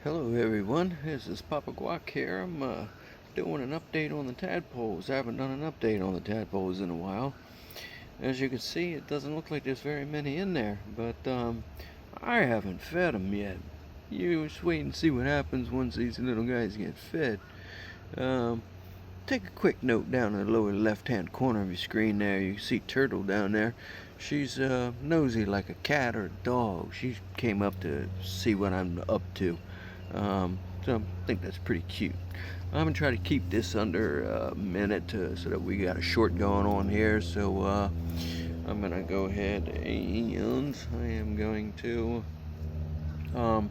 Hello everyone, this is Papa Guac here. I'm doing an update on the tadpoles. I haven't done an update on the tadpoles in a while. As you can see, it doesn't look like there's very many in there, but I haven't fed them yet. You just wait and see what happens once these little guys get fed. Um, Take a quick note down in the lower left-hand corner of your screen there. You see Turtle down there. She's nosy like a cat or a dog. She came up to see what I'm up to. So I think that's pretty cute. I'm gonna try to keep this under a minute so that we got a short going on here. So I'm gonna go ahead and I am going to um,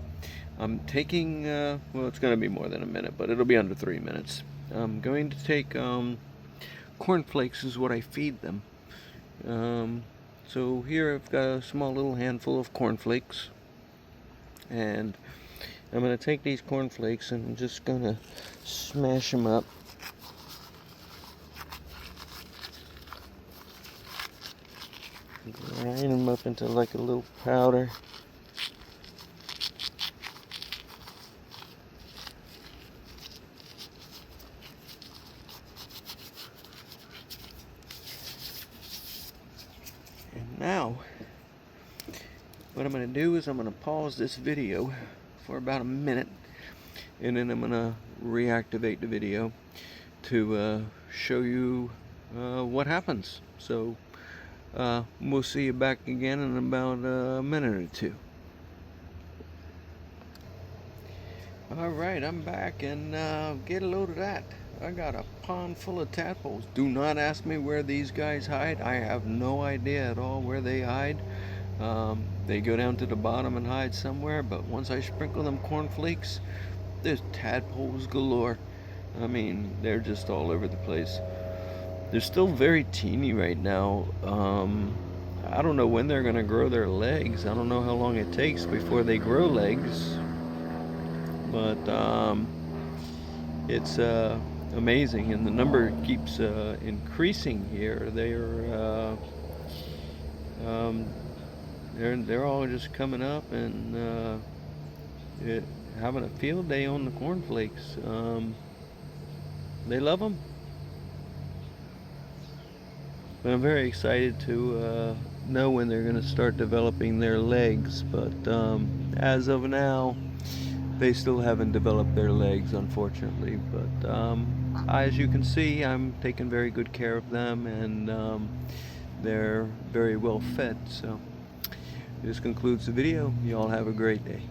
I'm taking well, it's gonna be more than a minute, but it'll be under 3 minutes. I'm going to take cornflakes is what I feed them. So here I've got a small little handful of cornflakes, and I'm going to take these cornflakes and I'm just going to smash them up. Grind them up into like a little powder. And now, what I'm going to do is I'm going to pause this video for about a minute, and then I'm going to reactivate the video to show you what happens. So we'll see you back again in about a minute or two. Alright, I'm back, and get a load of that. I got a pond full of tadpoles. Do not ask me where these guys hide. I have no idea at all where they hide. They go down to the bottom and hide somewhere, but once I sprinkle them cornflakes, there's tadpoles galore. I mean, they're just all over the place. They're still very teeny right now. I don't know when they're gonna grow their legs. I don't know how long it takes before they grow legs, but it's amazing, and the number keeps increasing here. They're all just coming up and having a field day on the cornflakes. They love them. But I'm very excited to know when they're going to start developing their legs. But as of now, they still haven't developed their legs, unfortunately. But as you can see, I'm taking very good care of them, and they're very well fed. So this concludes the video. You all have a great day.